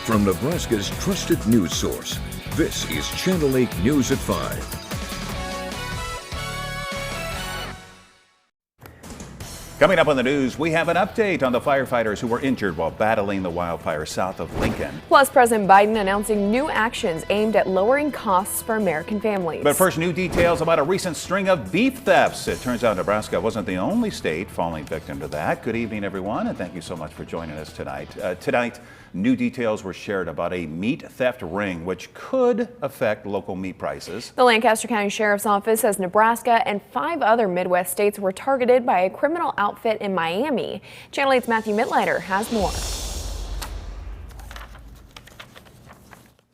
From Nebraska's trusted news source, this is Channel 8 News at 5. Coming up on the news, we have an update on the firefighters who were injured while battling the wildfire south of Lincoln. Plus, President Biden announcing new actions aimed at lowering costs for American families. But first, new details about a recent string of beef thefts. It turns out Nebraska wasn't the only state falling victim to that. Good evening, everyone, and thank you so much for joining us tonight. Tonight, new details were shared about a meat theft ring which could affect local meat prices. The Lancaster County Sheriff's Office says Nebraska and 5 other Midwest states were targeted by a criminal outfit in Miami. Channel 8's Matthew Mittleiter has more.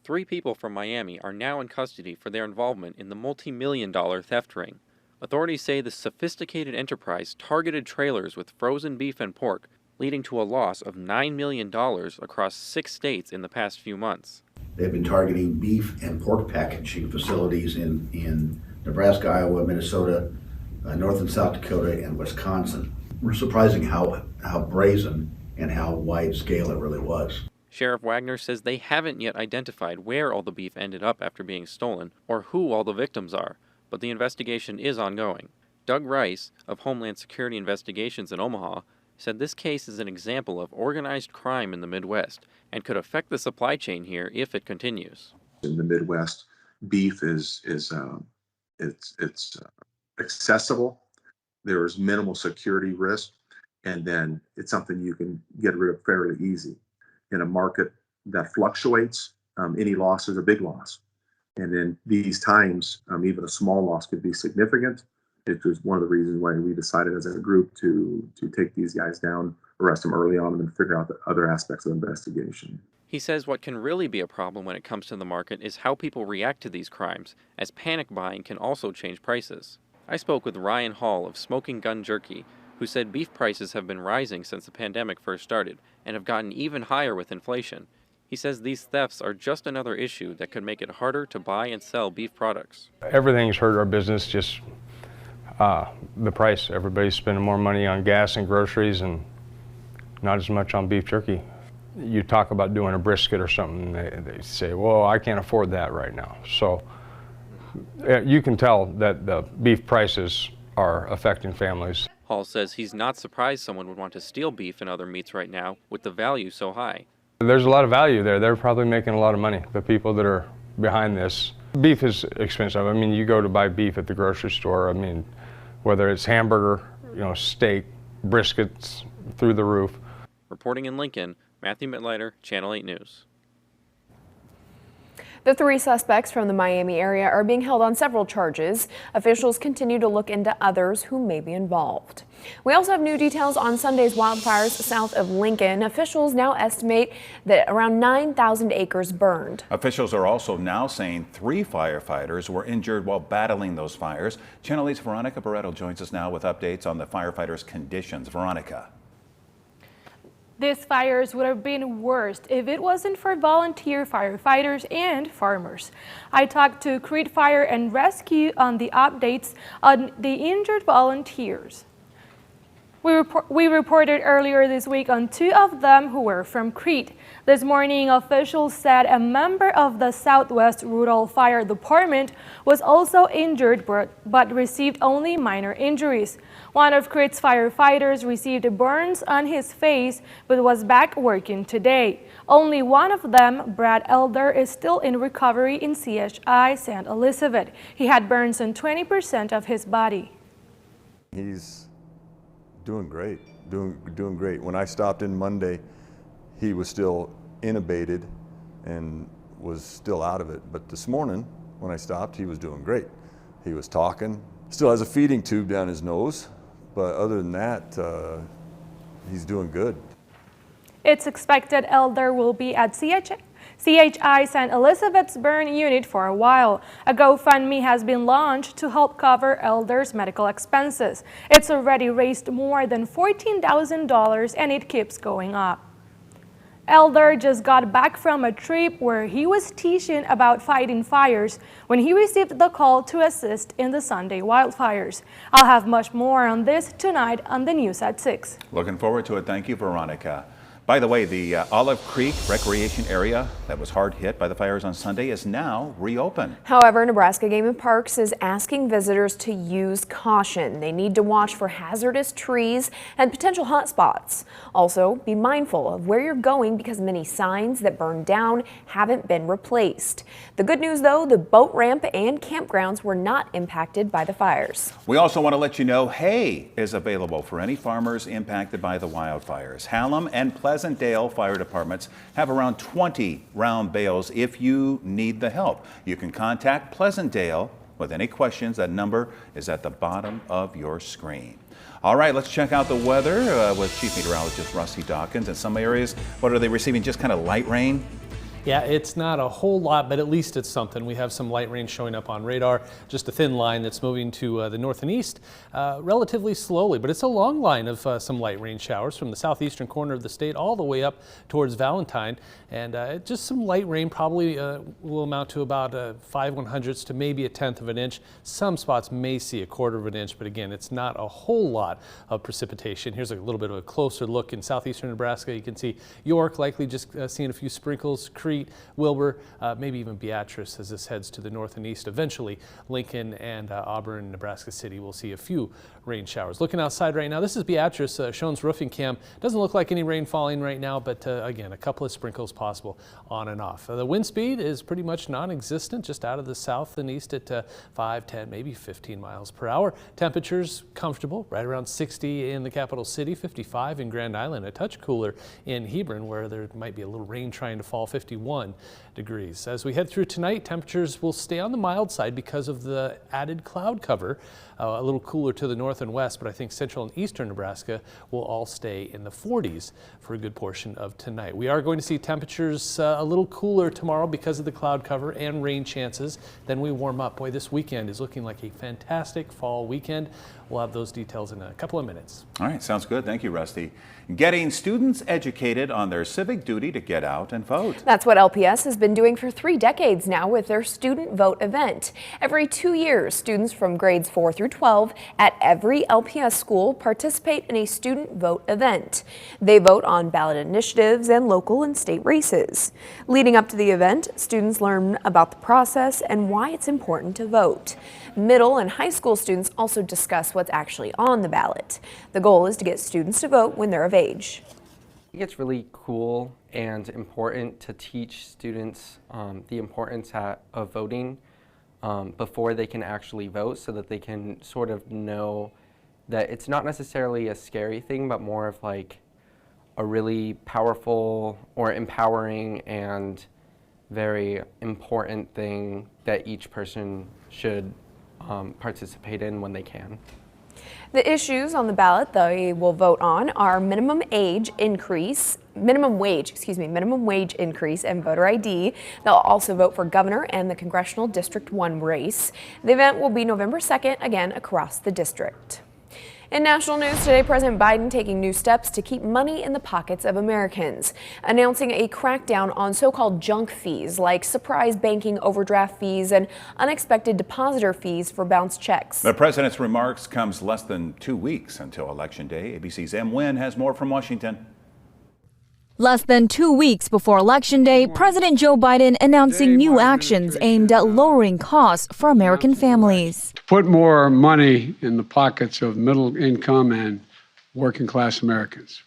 3 people from Miami are now in custody for their involvement in the multi-million-dollar theft ring. Authorities say the sophisticated enterprise targeted trailers with frozen beef and pork, leading to a loss of $9 million across 6 states in the past few months. They've been targeting beef and pork packaging facilities in Nebraska, Iowa, Minnesota, North and South Dakota, and Wisconsin. We're surprising how brazen and how wide scale it really was. Sheriff Wagner says they haven't yet identified where all the beef ended up after being stolen or who all the victims are, but the investigation is ongoing. Doug Rice of Homeland Security Investigations in Omaha said this case is an example of organized crime in the Midwest and could affect the supply chain here if it continues. In the Midwest, beef is accessible. There is minimal security risk, and then it's something you can get rid of fairly easy. In a market that fluctuates, any loss is a big loss. And in these times, even a small loss could be significant. It was one of the reasons why we decided as a group to take these guys down, arrest them early on, and then figure out the other aspects of the investigation. He says what can really be a problem when it comes to the market is how people react to these crimes, as panic buying can also change prices. I spoke with Ryan Hall of Smoking Gun Jerky, who said beef prices have been rising since the pandemic first started and have gotten even higher with inflation. He says these thefts are just another issue that could make it harder to buy and sell beef products. Everything's hurt our business, just the price. Everybody's spending more money on gas and groceries and not as much on beef jerky. You talk about doing a brisket or something, they say, well, I can't afford that right now. So you can tell that the beef prices are affecting families. Hall says he's not surprised someone would want to steal beef and other meats right now with the value so high. There's a lot of value there. They're probably making a lot of money, the people that are behind this. Beef is expensive. I mean, you go to buy beef at the grocery store, I mean, whether it's hamburger, steak, briskets, through the roof. Reporting in Lincoln, Matthew Mittleiter, Channel 8 News. The 3 suspects from the Miami area are being held on several charges. Officials continue to look into others who may be involved. We also have new details on Sunday's wildfires south of Lincoln. Officials now estimate that around 9,000 acres burned. Officials are also now saying 3 firefighters were injured while battling those fires. Channel 8's Veronica Barreto joins us now with updates on the firefighters' conditions. Veronica. These fires would have been worse if it wasn't for volunteer firefighters and farmers. I talked to Crete Fire and Rescue on the updates on the injured volunteers. We reported earlier this week on 2 of them who were from Crete. This morning, officials said a member of the Southwest Rural Fire Department was also injured but received only minor injuries. One of Crete's firefighters received burns on his face but was back working today. Only one of them, Brad Elder, is still in recovery in CHI St. Elizabeth. He had burns on 20% of his body. He's doing great, doing great. When I stopped in Monday, he was still intubated and was still out of it. But this morning, when I stopped, he was doing great. He was talking, still has a feeding tube down his nose, but other than that, he's doing good. It's expected Elder will be at CHI St. Elizabeth's burn unit for a while. A GoFundMe has been launched to help cover Elder's medical expenses. It's already raised more than $14,000 and it keeps going up. Elder just got back from a trip where he was teaching about fighting fires when he received the call to assist in the Sunday wildfires. I'll have much more on this tonight on the news at 6. Looking forward to it. Thank you, Veronica. By the way, the Olive Creek recreation area that was hard hit by the fires on Sunday is now reopened. However, Nebraska Game and Parks is asking visitors to use caution. They need to watch for hazardous trees and potential hot spots. Also, be mindful of where you're going because many signs that burned down haven't been replaced. The good news, though, the boat ramp and campgrounds were not impacted by the fires. We also want to let you know hay is available for any farmers impacted by the wildfires. Hallam and Pleasantdale fire departments have around 20 round bales if you need the help. You can contact Pleasantdale with any questions. That number is at the bottom of your screen. All right, let's check out the weather with Chief Meteorologist Rusty Dawkins. In some areas, what are they receiving? Just kind of light rain? Yeah, it's not a whole lot, but at least it's something. We have some light rain showing up on radar, just a thin line that's moving to the north and east relatively slowly, but it's a long line of some light rain showers from the southeastern corner of the state all the way up towards Valentine. And just some light rain probably will amount to about 5/100ths to maybe 1/10 of an inch. Some spots may see 1/4 of an inch, but again, it's not a whole lot of precipitation. Here's a little bit of a closer look in southeastern Nebraska. You can see York likely just seeing a few sprinkles, Crete, Wilbur, maybe even Beatrice as this heads to the north and east. Eventually, Lincoln and Auburn, Nebraska City will see a few rain showers. Looking outside right now, this is Beatrice, Schoen's roofing cam. Doesn't look like any rain falling right now, but again, a couple of sprinkles possible on and off. The wind speed is pretty much non-existent, just out of the south and east at 5, 10, maybe 15 miles per hour. Temperatures comfortable, right around 60 in the capital city, 55 in Grand Island, a touch cooler in Hebron where there might be a little rain trying to fall, 51 degrees. As we head through tonight, temperatures will stay on the mild side because of the added cloud cover. A little cooler to the north and west, but I think central and eastern Nebraska will all stay in the 40s for a good portion of tonight. We are going to see temperatures a little cooler tomorrow because of the cloud cover and rain chances. Then we warm up. Boy, this weekend is looking like a fantastic fall weekend. We'll have those details in a couple of minutes. All right, sounds good. Thank you, Rusty. Getting students educated on their civic duty to get out and vote. That's what LPS has been doing for 3 decades now with their Student Vote event. Every 2 years, students from grades 4 through 12 at every LPS school participate in a Student Vote event. They vote on ballot initiatives and local and state races. Leading up to the event, students learn about the process and why it's important to vote. Middle and high school students also discuss what's actually on the ballot. The goal is to get students to vote when they're of age. I think it's really cool and important to teach students the importance of voting before they can actually vote, so that they can sort of know that it's not necessarily a scary thing, but more of like a really powerful or empowering and very important thing that each person should participate in when they can. The issues on the ballot they will vote on are minimum wage increase and voter ID. They'll also vote for governor and the Congressional District 1 race. The event will be November 2nd, again across the district. In national news today, President Biden taking new steps to keep money in the pockets of Americans, announcing a crackdown on so-called junk fees like surprise banking overdraft fees and unexpected depositor fees for bounced checks. The president's remarks comes less than 2 weeks until Election Day. ABC's M. Wynn has more from Washington. Less than 2 weeks before Election Day, President Joe Biden announcing new actions aimed at lowering costs for American families. Put more money in the pockets of middle income and working class Americans.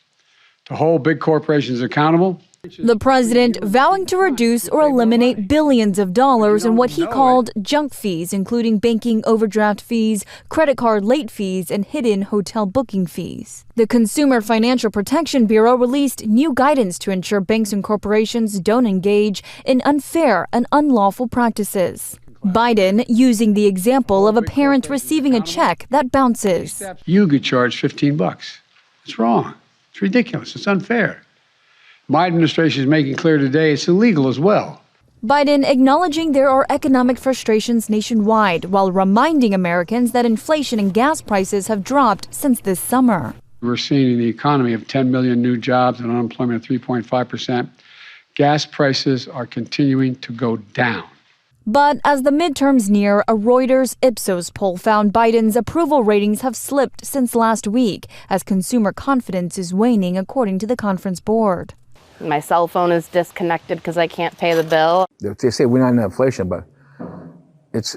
To hold big corporations accountable. The president vowing to reduce or eliminate billions of dollars in what he called junk fees, including banking overdraft fees, credit card late fees, and hidden hotel booking fees. The Consumer Financial Protection Bureau released new guidance to ensure banks and corporations don't engage in unfair and unlawful practices. Biden using the example of a parent receiving a check that bounces. You get charged $15. It's wrong. It's ridiculous. It's unfair. My administration is making clear today it's illegal as well. Biden acknowledging there are economic frustrations nationwide while reminding Americans that inflation and gas prices have dropped since this summer. We're seeing in the economy of 10 million new jobs and unemployment of 3.5%. Gas prices are continuing to go down. But as the midterms near, a Reuters Ipsos poll found Biden's approval ratings have slipped since last week as consumer confidence is waning, according to the conference board. My cell phone is disconnected because I can't pay the bill. They say we're not in inflation, but it's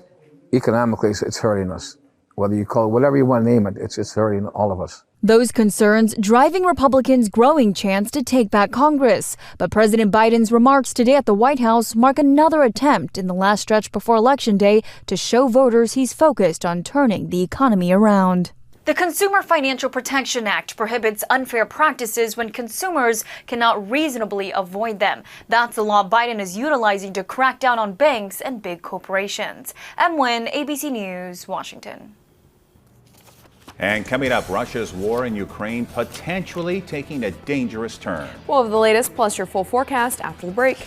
economically, it's hurting us. Whether you call it whatever you want to name it, it's hurting all of us. Those concerns driving Republicans' growing chance to take back Congress. But President Biden's remarks today at the White House mark another attempt in the last stretch before Election Day to show voters he's focused on turning the economy around. The Consumer Financial Protection Act prohibits unfair practices when consumers cannot reasonably avoid them. That's the law Biden is utilizing to crack down on banks and big corporations. M. Nguyen, ABC News, Washington. And coming up, Russia's war in Ukraine potentially taking a dangerous turn. We'll have the latest plus your full forecast after the break.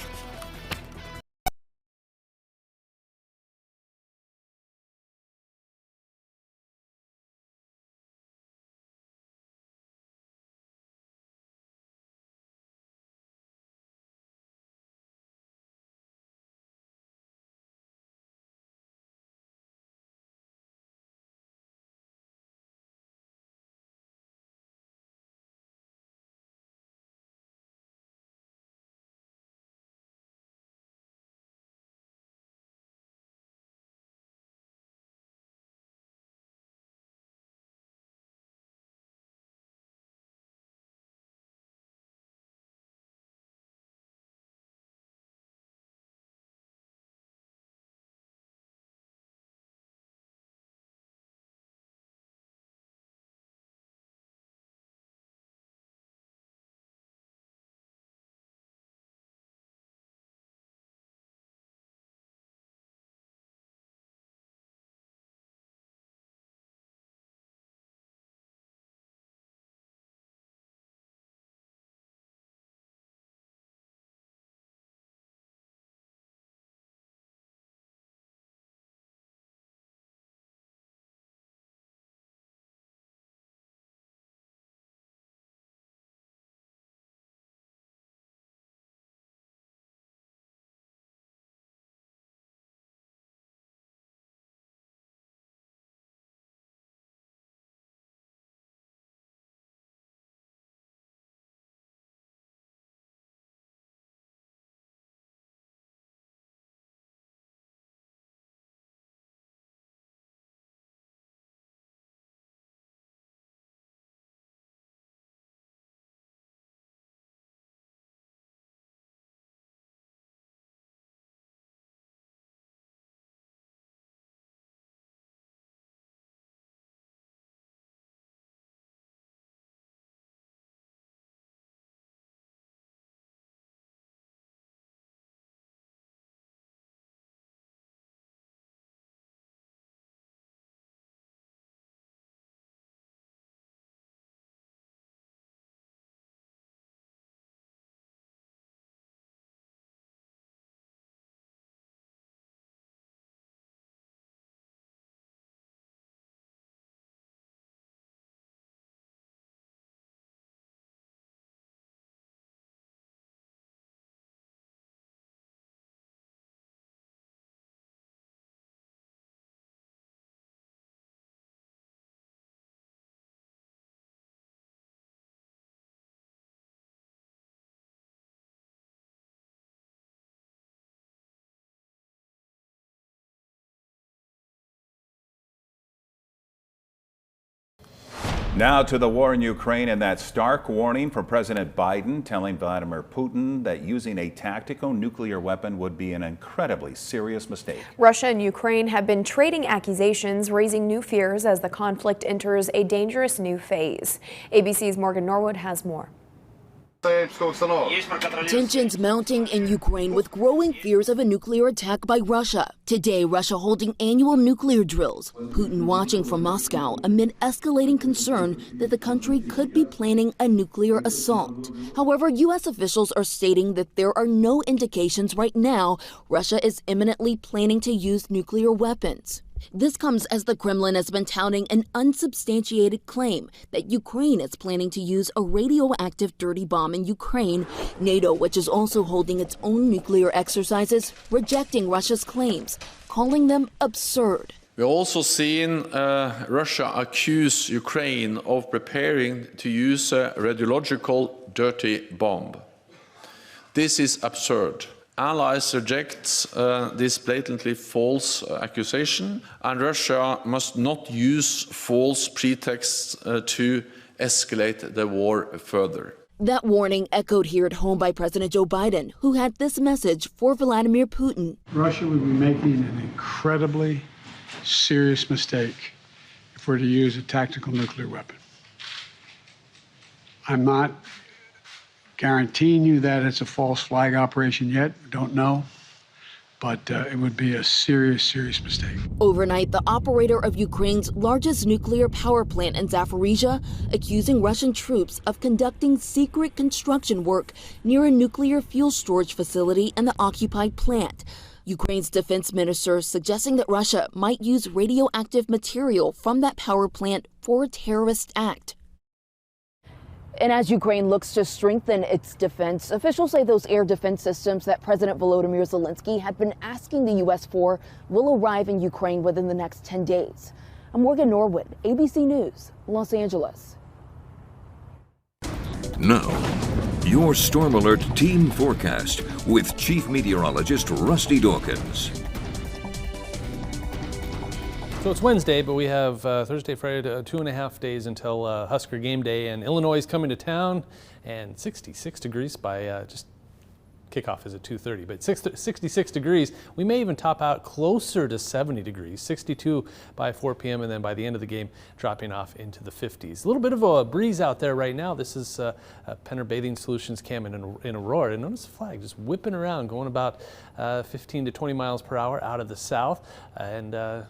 Now to the war in Ukraine and that stark warning from President Biden telling Vladimir Putin that using a tactical nuclear weapon would be an incredibly serious mistake. Russia and Ukraine have been trading accusations, raising new fears as the conflict enters a dangerous new phase. ABC's Morgan Norwood has more. Tensions mounting in Ukraine with growing fears of a nuclear attack by Russia. Today, Russia holding annual nuclear drills. Putin watching from Moscow amid escalating concern that the country could be planning a nuclear assault. However, U.S. officials are stating that there are no indications right now Russia is imminently planning to use nuclear weapons. This comes as the Kremlin has been touting an unsubstantiated claim that Ukraine is planning to use a radioactive dirty bomb in Ukraine. NATO, which is also holding its own nuclear exercises, rejecting Russia's claims, calling them absurd. We're also seeing Russia accuse Ukraine of preparing to use a radiological dirty bomb. This is absurd. Allies reject this blatantly false accusation, and Russia must not use false pretexts to escalate the war further. That warning echoed here at home by President Joe Biden, who had this message for Vladimir Putin. Russia would be making an incredibly serious mistake if we're to use a tactical nuclear weapon. I'm not guaranteeing you that it's a false flag operation yet. Don't know. But it would be a serious, serious mistake. Overnight, the operator of Ukraine's largest nuclear power plant in Zaporizhia accusing Russian troops of conducting secret construction work near a nuclear fuel storage facility in the occupied plant. Ukraine's defense minister suggesting that Russia might use radioactive material from that power plant for a terrorist act. And as Ukraine looks to strengthen its defense, officials say those air defense systems that President Volodymyr Zelensky had been asking the U.S. for will arrive in Ukraine within the next 10 days. I'm Morgan Norwood, ABC News, Los Angeles. Now, your Storm Alert team forecast with Chief Meteorologist Rusty Dawkins. So it's Wednesday, but we have Thursday, Friday, 2.5 days until Husker game day, and Illinois is coming to town, and 66 degrees by just kickoff is at 2:30, but 66 degrees. We may even top out closer to 70 degrees, 62 by 4 p.m., and then by the end of the game, dropping off into the 50s. A little bit of a breeze out there right now. This is Penner Bathing Solutions cam in Aurora, and notice the flag just whipping around, going about 15 to 20 miles per hour out of the south, and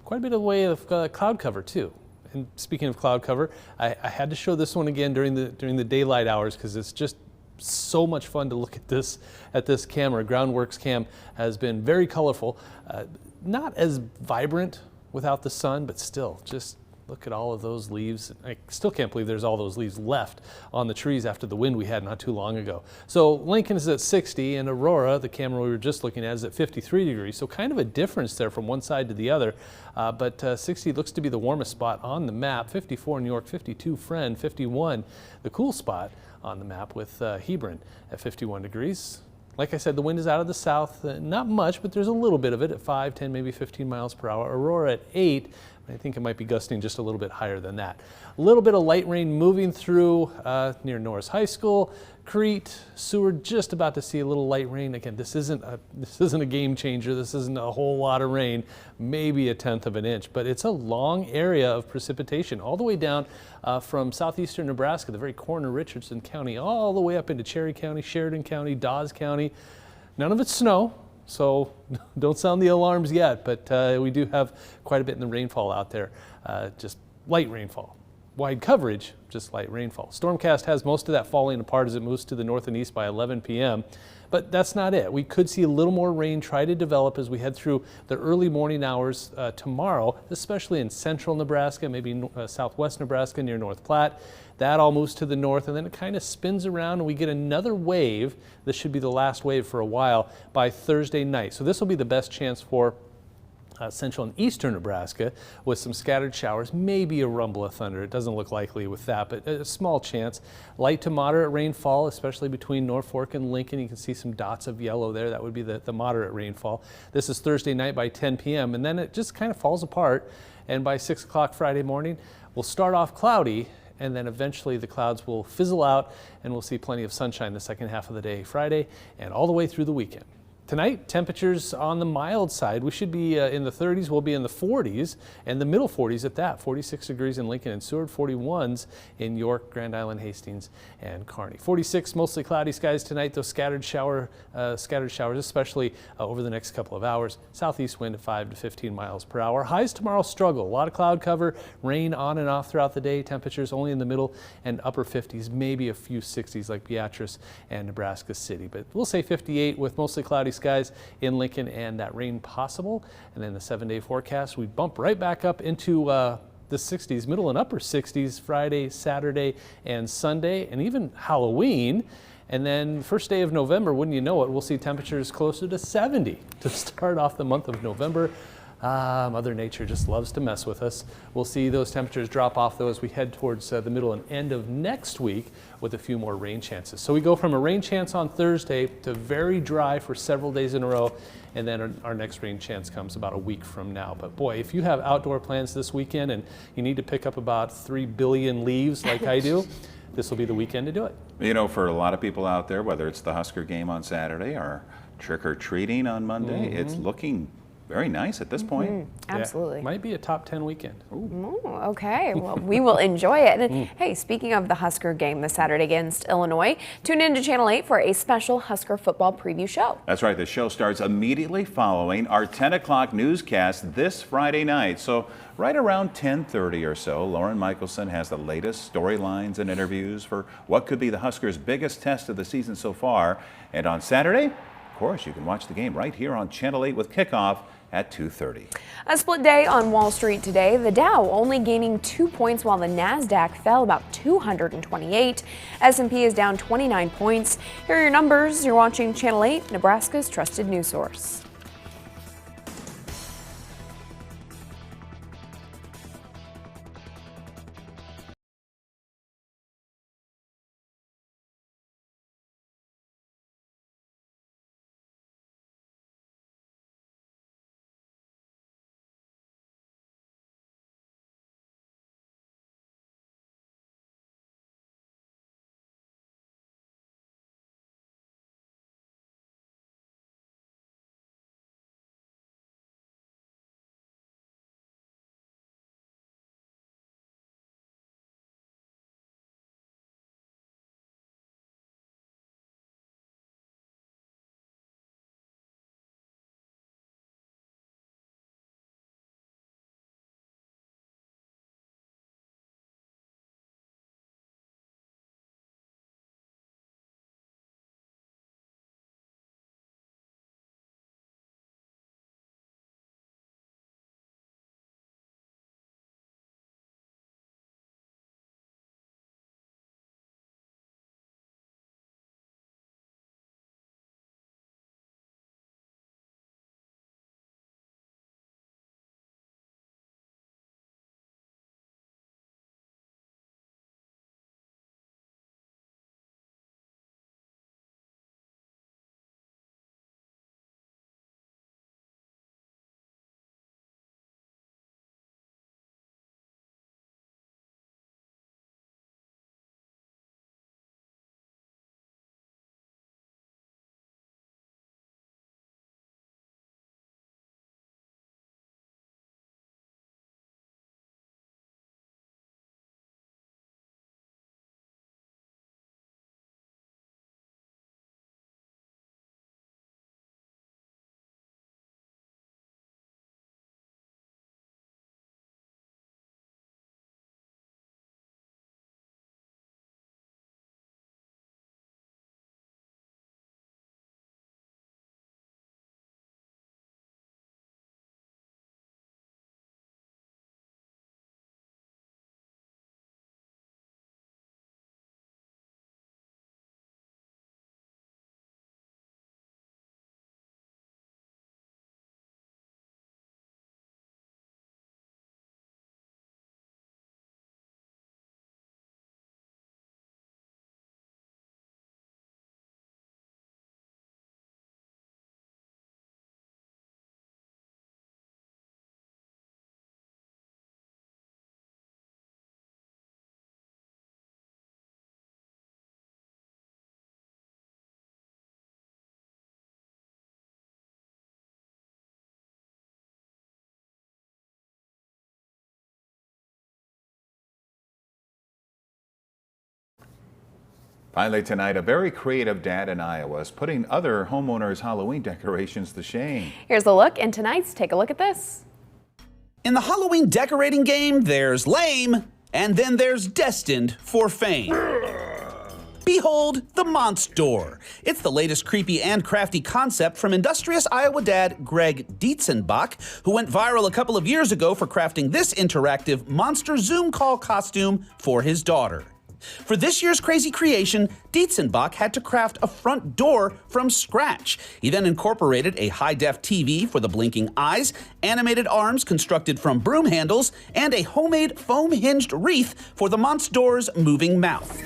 quite a bit of way of cloud cover too. And speaking of cloud cover, I had to show this one again during the daylight hours because it's just so much fun to look at this camera. Groundworks cam has been very colorful, not as vibrant without the sun, but still just look at all of those leaves. I still can't believe there's all those leaves left on the trees after the wind we had not too long ago. So Lincoln is at 60 and Aurora, the camera we were just looking at, is at 53 degrees. So kind of a difference there from one side to the other. But 60 looks to be the warmest spot on the map. 54 New York, 52 Friend, 51 the cool spot on the map with Hebron at 51 degrees. Like I said, the wind is out of the south, not much, but there's a little bit of it at 5, 10, maybe 15 miles per hour. Aurora at 8. I think it might be gusting just a little bit higher than that. A little bit of light rain moving through near Norris High School. Crete, Seward, just about to see a little light rain. Again, this isn't a game changer. This isn't a whole lot of rain, maybe 1/10 of an inch, but it's a long area of precipitation all the way down from southeastern Nebraska, the very corner of Richardson County, all the way up into Cherry County, Sheridan County, Dawes County. None of it's snow, so don't sound the alarms yet, but we do have quite a bit in the rainfall out there, just light rainfall. Wide coverage, just light rainfall. Stormcast has most of that falling apart as it moves to the north and east by 11 p.m. But that's not it. We could see a little more rain try to develop as we head through the early morning hours tomorrow, especially in central Nebraska, maybe southwest Nebraska near North Platte. That all moves to the north, and then it kind of spins around, and we get another wave. This should be the last wave for a while by Thursday night. So this will be the best chance for central and eastern Nebraska with some scattered showers, maybe a rumble of thunder. It doesn't look likely with that, but a small chance. Light to moderate rainfall, especially between Norfolk and Lincoln. You can see some dots of yellow there. That would be the moderate rainfall. This is Thursday night by 10 p.m. and then it just kind of falls apart. And by 6 o'clock Friday morning, we'll start off cloudy, and then eventually the clouds will fizzle out and we'll see plenty of sunshine the second half of the day, Friday, and all the way through the weekend. Tonight, temperatures on the mild side. We should be in the 30s. We'll be in the 40s and the middle 40s at that. 46 degrees in Lincoln and Seward, 41s in York, Grand Island, Hastings, and Kearney. 46, mostly cloudy skies tonight. Those scattered showers, especially over the next couple of hours. Southeast wind at 5 to 15 miles per hour. Highs tomorrow struggle. A lot of cloud cover, rain on and off throughout the day. Temperatures only in the middle and upper 50s, maybe a few 60s like Beatrice and Nebraska City. But we'll say 58 with mostly cloudy skies in Lincoln and that rain possible. And then the 7-day forecast, we bump right back up into the 60s, middle and upper 60s, Friday, Saturday, and Sunday, and even Halloween. And then first day of November, wouldn't you know it, we'll see temperatures closer to 70 to start off the month of November. Mother Nature just loves to mess with us. We'll see those temperatures drop off though as we head towards the middle and end of next week with a few more rain chances. So we go from a rain chance on Thursday to very dry for several days in a row, and then our next rain chance comes about a week from now. But boy, if you have outdoor plans this weekend and you need to pick up about 3 billion leaves like I do, this will be the weekend to do it. You know, for a lot of people out there, whether it's the Husker game on Saturday or trick-or-treating on Monday, it's looking very nice at this point. Absolutely. Yeah, might be a top 10 weekend. Ooh, okay, well, we will enjoy it. And hey, speaking of the Husker game this Saturday against Illinois, tune in to Channel 8 for a special Husker football preview show. That's right. The show starts immediately following our 10 o'clock newscast this Friday night. So right around 10:30 or so, Lauren Michelson has the latest storylines and interviews for what could be the Huskers' biggest test of the season so far. And on Saturday, of course, you can watch the game right here on Channel 8 with kickoff at 2:30. A split day on Wall Street today. The Dow only gaining 2 points while the NASDAQ fell about 228. S&P is down 29 points. Here are your numbers. You're watching Channel 8, Nebraska's trusted news source. Finally tonight, a very creative dad in Iowa is putting other homeowners' Halloween decorations to shame. Here's a look, and tonight's Take a Look at This. In the Halloween decorating game, there's lame, and then there's destined for fame. Behold, the Monster. It's the latest creepy and crafty concept from industrious Iowa dad Greg Dietzenbach, who went viral a couple of years ago for crafting this interactive monster Zoom call costume for his daughter. For this year's crazy creation, Dietzenbach had to craft a front door from scratch. He then incorporated a high-def TV for the blinking eyes, animated arms constructed from broom handles, and a homemade foam-hinged wreath for the monster's moving mouth.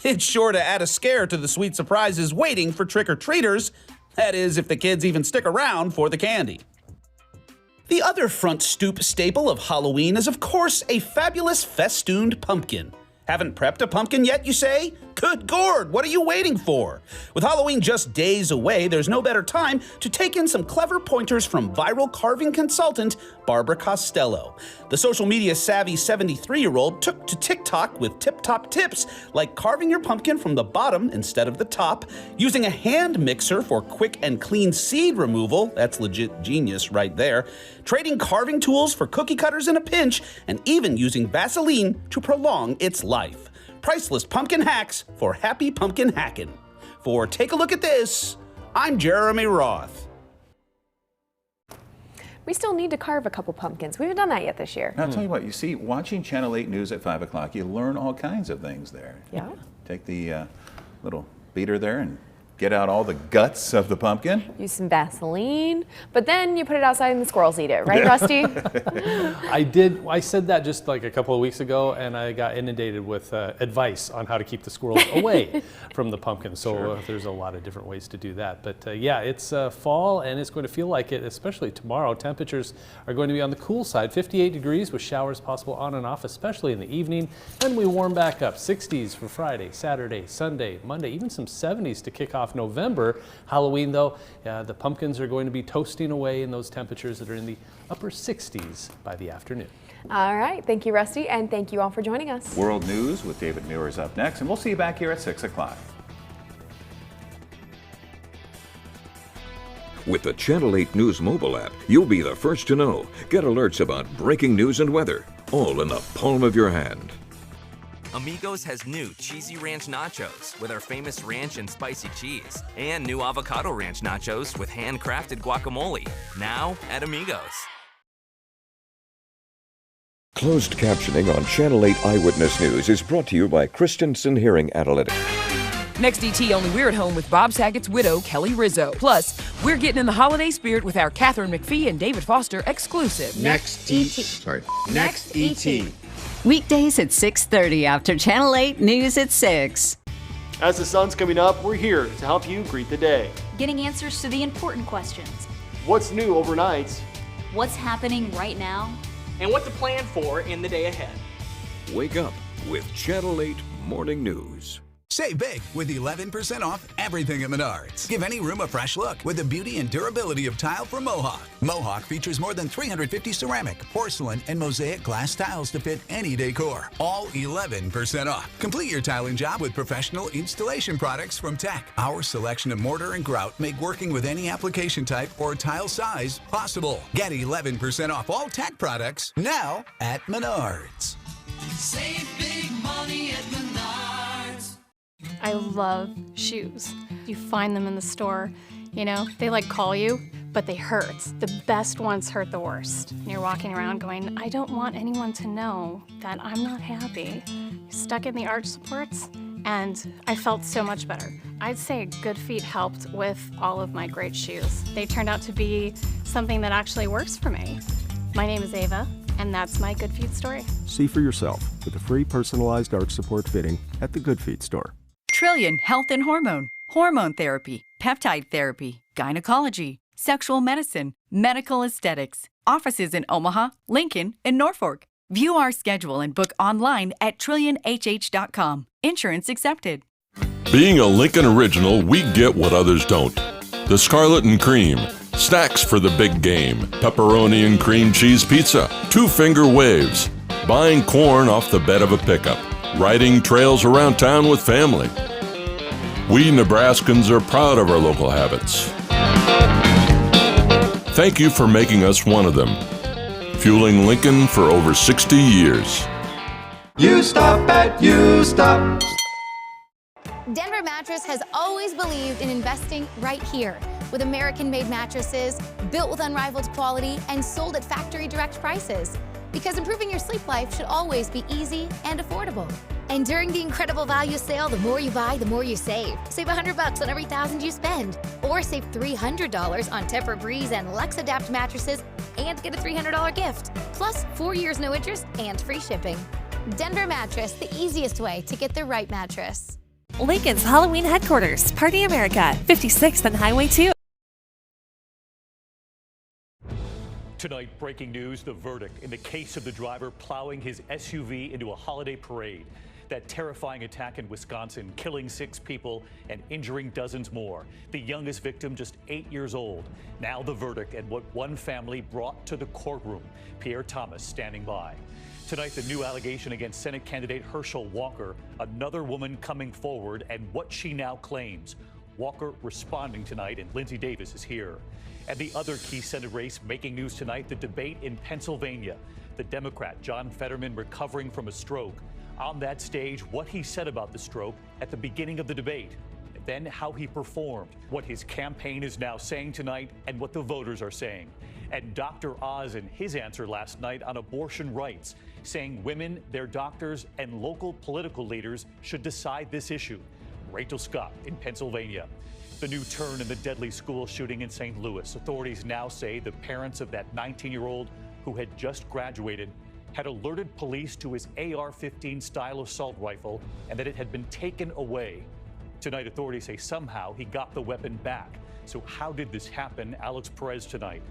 It's sure to add a scare to the sweet surprises waiting for trick-or-treaters. That is, if the kids even stick around for the candy. The other front stoop staple of Halloween is, of course, a fabulous festooned pumpkin. Haven't prepped a pumpkin yet, you say? Good Gord, what are you waiting for? With Halloween just days away, there's no better time to take in some clever pointers from viral carving consultant Barbara Costello. The social media savvy 73-year-old took to TikTok with tip-top tips like carving your pumpkin from the bottom instead of the top, using a hand mixer for quick and clean seed removal, that's legit genius right there, trading carving tools for cookie cutters in a pinch, and even using Vaseline to prolong its life. Priceless pumpkin hacks for happy pumpkin hacking. For Take a Look at This, I'm Jeremy Roth. We still need to carve a couple pumpkins. We haven't done that yet this year. I'll tell you what, you see, watching Channel 8 News at 5 o'clock, you learn all kinds of things there. Yeah. Take the little beater there and get out all the guts of the pumpkin. Use some Vaseline, but then you put it outside and the squirrels eat it, right, Rusty? I did. I said that just like a couple of weeks ago, and I got inundated with advice on how to keep the squirrels away from the pumpkin. So there's a lot of different ways to do that. But yeah, it's fall, and it's going to feel like it, especially tomorrow. Temperatures are going to be on the cool side, 58 degrees with showers possible on and off, especially in the evening. Then we warm back up, 60s for Friday, Saturday, Sunday, Monday, even some 70s to kick off November. Halloween, though, the pumpkins are going to be toasting away in those temperatures that are in the upper 60s by the afternoon. All right. Thank you, Rusty, and thank you all for joining us. World News with David Muir is up next, and we'll see you back here at 6 o'clock. With the Channel 8 News mobile app, you'll be the first to know. Get alerts about breaking news and weather, all in the palm of your hand. Amigos has new cheesy ranch nachos with our famous ranch and spicy cheese, and new avocado ranch nachos with handcrafted guacamole, now at Amigos. Closed captioning on Channel 8 Eyewitness News is brought to you by Christensen Hearing Analytics. Next ET, only we're at home with Bob Saget's widow, Kelly Rizzo. Plus, we're getting in the holiday spirit with our Catherine McPhee and David Foster exclusive. Next ET. Weekdays at 6:30 after Channel 8 News at 6. As the sun's coming up, we're here to help you greet the day. Getting answers to the important questions. What's new overnight? What's happening right now? And what to plan for in the day ahead. Wake up with Channel 8 Morning News. Save big with 11% off everything at Menards. Give any room a fresh look with the beauty and durability of tile from Mohawk. Mohawk features more than 350 ceramic, porcelain, and mosaic glass tiles to fit any decor. All 11% off. Complete your tiling job with professional installation products from Tech. Our selection of mortar and grout make working with any application type or tile size possible. Get 11% off all Tech products now at Menards. Save big money at Menards. I love shoes. You find them in the store, you know, they like call you, but they hurt. The best ones hurt the worst. And you're walking around going, I don't want anyone to know that I'm not happy. Stuck in the arch supports, and I felt so much better. I'd say Good Feet helped with all of my great shoes. They turned out to be something that actually works for me. My name is Ava, and that's my Good Feet story. See for yourself with a free personalized arch support fitting at the Good Feet store. Trillion Health and hormone therapy, peptide therapy, gynecology, sexual medicine, medical aesthetics. Offices in Omaha, Lincoln, and Norfolk. View our schedule and book online at trillionhh.com. Insurance accepted. Being a Lincoln original, we get what others don't. The Scarlet and Cream, snacks for the big game, pepperoni and cream cheese pizza, two-finger waves, buying corn off the bed of a pickup, riding trails around town with family. We Nebraskans are proud of our local habits. Thank you for making us one of them. Fueling Lincoln for over 60 years. You stop at You Stop. Denver Mattress has always believed in investing right here with American-made mattresses built with unrivaled quality and sold at factory direct prices. Because improving your sleep life should always be easy and affordable. And during the incredible value sale, the more you buy, the more you save. Save $100 on every $1,000 you spend. Or save $300 on Tempur-Breeze and LuxAdapt mattresses and get a $300 gift. Plus 4 years no interest and free shipping. Denver Mattress, the easiest way to get the right mattress. Lincoln's Halloween headquarters, Party America, 56th and Highway 2. Tonight, breaking news, the verdict in the case of the driver plowing his SUV into a holiday parade. That terrifying attack in Wisconsin, killing 6 people and injuring dozens more. The youngest victim just 8 years old. Now the verdict and what one family brought to the courtroom. Pierre Thomas standing by. Tonight, the new allegation against Senate candidate Herschel Walker, another woman coming forward and what she now claims. Walker responding tonight, and Lindsay Davis is here. And the other key Senate race making news tonight, the debate in Pennsylvania. The Democrat John Fetterman recovering from a stroke. On that stage, what he said about the stroke at the beginning of the debate. Then how he performed, what his campaign is now saying tonight, and what the voters are saying. And Dr. Oz in his answer last night on abortion rights, saying women, their doctors, and local political leaders should decide this issue. Rachel Scott in Pennsylvania. The new turn in the deadly school shooting in St. Louis. Authorities now say the parents of that 19-year-old who had just graduated had alerted police to his AR-15 style assault rifle and that it had been taken away. Tonight, authorities say somehow he got the weapon back. So how did this happen? Alex Perez tonight.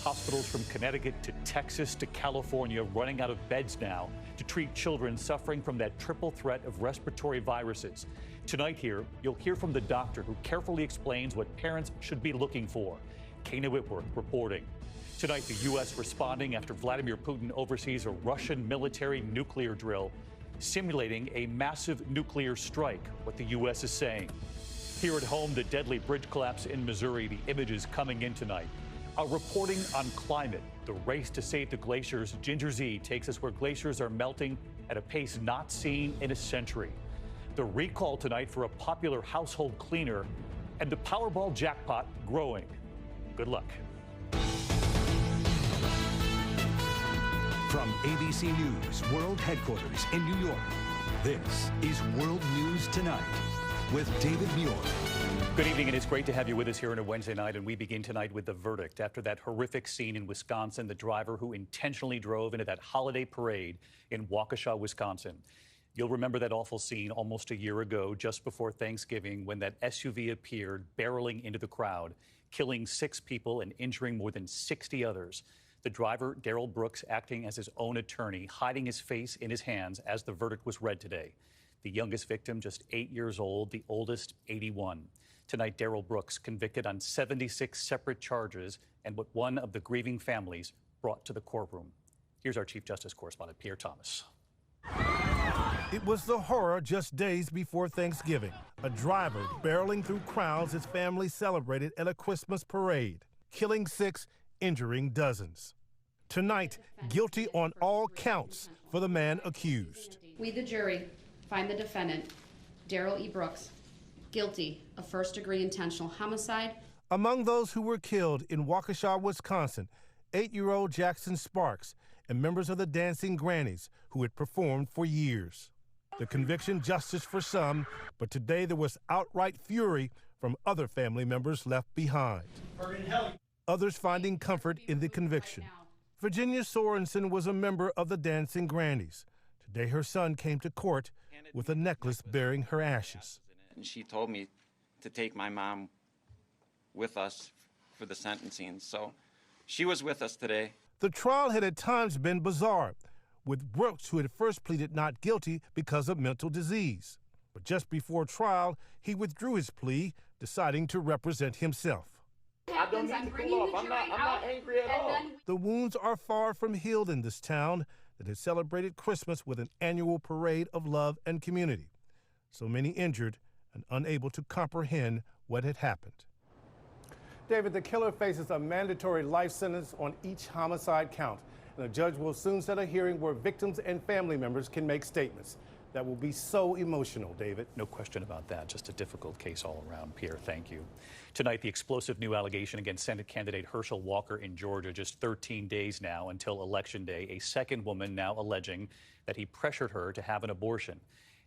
Hospitals from Connecticut to Texas to California running out of beds now to treat children suffering from that triple threat of respiratory viruses. Tonight here, you'll hear from the doctor who carefully explains what parents should be looking for. Kana Whitworth reporting. Tonight, the U.S. responding after Vladimir Putin oversees a Russian military nuclear drill, simulating a massive nuclear strike, what the U.S. is saying. Here at home, the deadly bridge collapse in Missouri, the images coming in tonight. Our reporting on climate, the race to save the glaciers. Ginger Z takes us where glaciers are melting at a pace not seen in a century. The recall tonight for a popular household cleaner, and the Powerball jackpot growing. Good luck. From ABC News World Headquarters in New York, this is World News Tonight with David Muir. Good evening, and it's great to have you with us here on a Wednesday night. And we begin tonight with the verdict after that horrific scene in Wisconsin, the driver who intentionally drove into that holiday parade in Waukesha, Wisconsin. You'll remember that awful scene almost a year ago, just before Thanksgiving, when that SUV appeared barreling into the crowd, killing 6 people and injuring more than 60 others. The driver, Darrell Brooks, acting as his own attorney, hiding his face in his hands as the verdict was read today. The youngest victim, just 8 years old, the oldest, 81. Tonight, Darrell Brooks convicted on 76 separate charges and what one of the grieving families brought to the courtroom. Here's our Chief Justice correspondent, Pierre Thomas. It was the horror just days before Thanksgiving. A driver barreling through crowds his family celebrated at a Christmas parade, killing 6, injuring dozens. Tonight, guilty on all counts for the man accused. We, the jury, find the defendant, Darrell E. Brooks, guilty of first-degree intentional homicide. Among those who were killed in Waukesha, Wisconsin, 8-year-old Jackson Sparks and members of the Dancing Grannies who had performed for years. The conviction, justice for some, but today there was outright fury from other family members left behind. Others finding comfort in the conviction. Virginia Sorensen was a member of the Dancing Grannies. Today her son came to court with a necklace bearing her ashes. And she told me to take my mom with us for the sentencing, so she was with us today. The trial had at times been bizarre, with Brooks, who had first pleaded not guilty because of mental disease. But just before trial, he withdrew his plea, deciding to represent himself. I don't need to cool off. I'm not angry at all. The wounds are far from healed in this town that has celebrated Christmas with an annual parade of love and community. So many injured and unable to comprehend what had happened. David, the killer faces a mandatory life sentence on each homicide count. And a judge will soon set a hearing where victims and family members can make statements. That will be so emotional, David. No question about that. Just a difficult case all around. Pierre, thank you. Tonight, the explosive new allegation against Senate candidate Herschel Walker in Georgia, just 13 days now until Election Day. A second woman now alleging that he pressured her to have an abortion.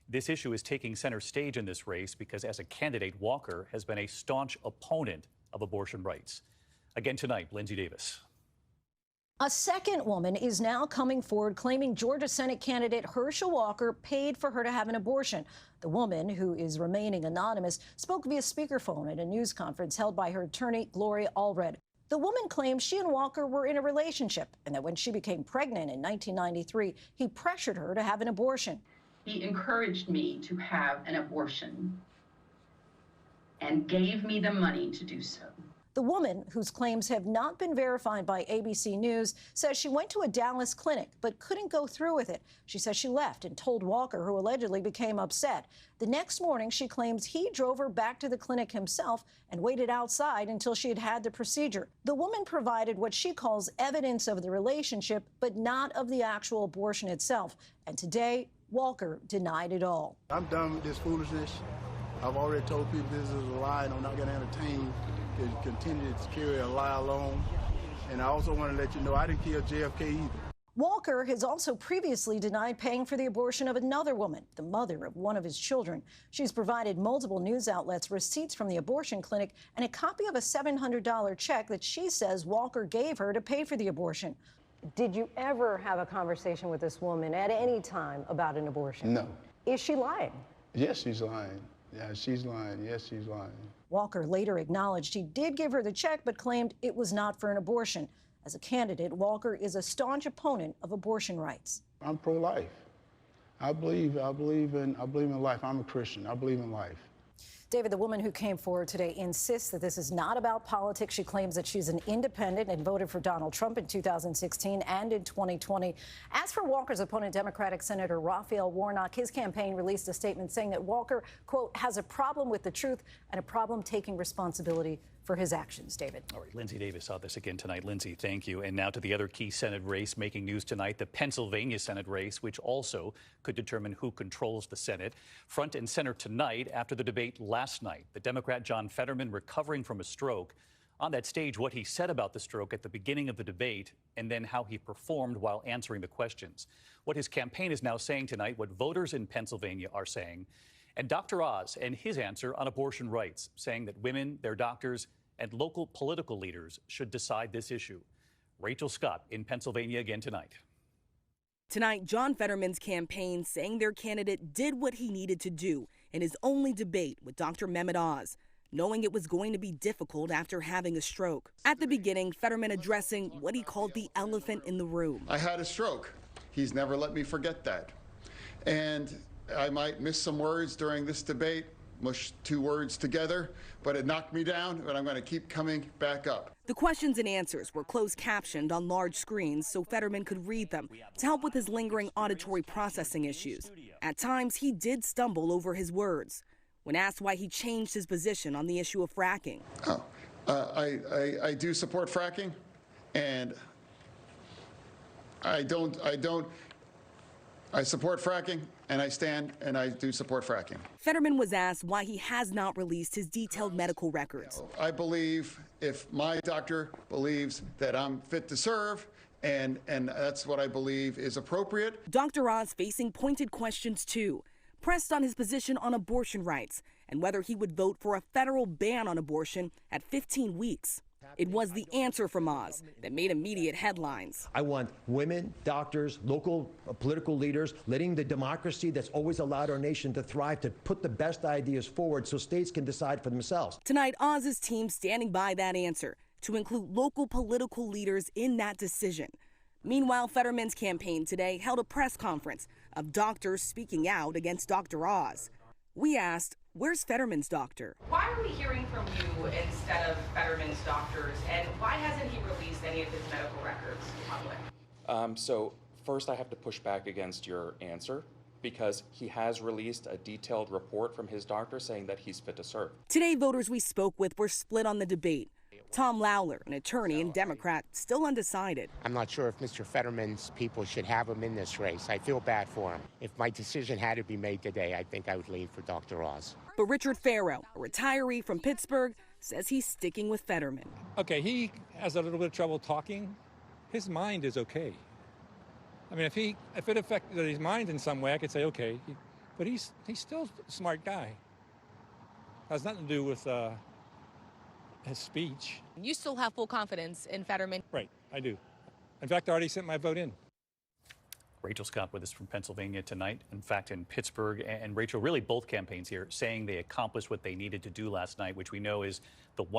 This issue is taking center stage in this race because as a candidate, Walker has been a staunch opponent of abortion rights. Again tonight, Lindsay Davis. A second woman is now coming forward claiming Georgia Senate candidate Herschel Walker paid for her to have an abortion. The woman, who is remaining anonymous, spoke via speakerphone at a news conference held by her attorney, Gloria Allred. The woman claims she and Walker were in a relationship and that when she became pregnant in 1993, he pressured her to have an abortion. He encouraged me to have an abortion and gave me the money to do so. The woman, whose claims have not been verified by ABC News, says she went to a Dallas clinic but couldn't go through with it. She says she left and told Walker, who allegedly became upset. The next morning, she claims he drove her back to the clinic himself and waited outside until she had had the procedure. The woman provided what she calls evidence of the relationship, but not of the actual abortion itself. And today, Walker denied it all. I'm done with this foolishness. I've already told people this is a lie and I'm not going to entertain to continue to carry a lie alone. And I also want to let you know I didn't kill JFK either. Walker has also previously denied paying for the abortion of another woman, the mother of one of his children. She's provided multiple news outlets receipts from the abortion clinic and a copy of a $700 check that she says Walker gave her to pay for the abortion. Did you ever have a conversation with this woman at any time about an abortion? No. Is she lying? Yes, she's lying. Yeah, she's lying. Yes, she's lying. Walker later acknowledged he did give her the check, but claimed it was not for an abortion. As a candidate, Walker is a staunch opponent of abortion rights. I'm pro-life. I believe in life. I'm a Christian. I believe in life. David, the woman who came forward today insists that this is not about politics. She claims that she's an independent and voted for Donald Trump in 2016 and in 2020. As for Walker's opponent, Democratic Senator Raphael Warnock, his campaign released a statement saying that Walker, quote, has a problem with the truth and a problem taking responsibility for his actions. David. All right, Lindsay Davis saw this again tonight. Lindsay, thank you. And now to the other key Senate race making news tonight, the Pennsylvania Senate race, which also could determine who controls the Senate. Front and center tonight after the debate last night. The Democrat John Fetterman recovering from a stroke. On that stage, what he said about the stroke at the beginning of the debate and then how he performed while answering the questions. What his campaign is now saying tonight, what voters in Pennsylvania are saying. And Dr. Oz and his answer on abortion rights, saying that women, their doctors, and local political leaders should decide this issue. Rachel Scott in Pennsylvania again tonight. Tonight, John Fetterman's campaign saying their candidate did what he needed to do in his only debate with Dr. Mehmet Oz, knowing it was going to be difficult after having a stroke. At the beginning, Fetterman addressing what he called the elephant in the room. I had a stroke. He's never let me forget that. And I might miss some words during this debate, mush two words together, but it knocked me down, but I'm going to keep coming back up. The questions and answers were closed captioned on large screens so Fetterman could read them to help with his lingering auditory processing issues. At times, he did stumble over his words. When asked why he changed his position on the issue of fracking. I do support fracking, and I support fracking, and I stand and I do support fracking. Fetterman was asked why he has not released his detailed medical records. I believe if my doctor believes that I'm fit to serve, and that's what I believe is appropriate. Dr. Oz facing pointed questions too, pressed on his position on abortion rights and whether he would vote for a federal ban on abortion at 15 weeks. It was the answer from Oz that made immediate headlines. I want women, doctors, local political leaders, letting the democracy that's always allowed our nation to thrive to put the best ideas forward so states can decide for themselves. Tonight, Oz's team standing by that answer to include local political leaders in that decision. Meanwhile, Fetterman's campaign today held a press conference of doctors speaking out against Dr. Oz. We asked, where's Fetterman's doctor? Why are we hearing from you instead of Fetterman's doctors, and why hasn't he released any of his medical records to the public? So first I have to push back against your answer because he has released a detailed report from his doctor saying that he's fit to serve. Today, voters we spoke with were split on the debate. Tom Lawler, an attorney and Democrat, still undecided. I'm not sure if Mr. Fetterman's people should have him in this race. I feel bad for him. If my decision had to be made today, I think I would lean for Dr. Oz. But Richard Farrow, a retiree from Pittsburgh, says he's sticking with Fetterman. Okay, he has a little bit of trouble talking. His mind is okay. I mean, if it affected his mind in some way, I could say okay. But he's still a smart guy. Has nothing to do with his speech. You still have full confidence in Fetterman? Right, I do. In fact, I already sent my vote in. Rachel Scott with us from Pennsylvania tonight. In fact, in Pittsburgh. And Rachel, really both campaigns here saying they accomplished what they needed to do last night, which we know is the one.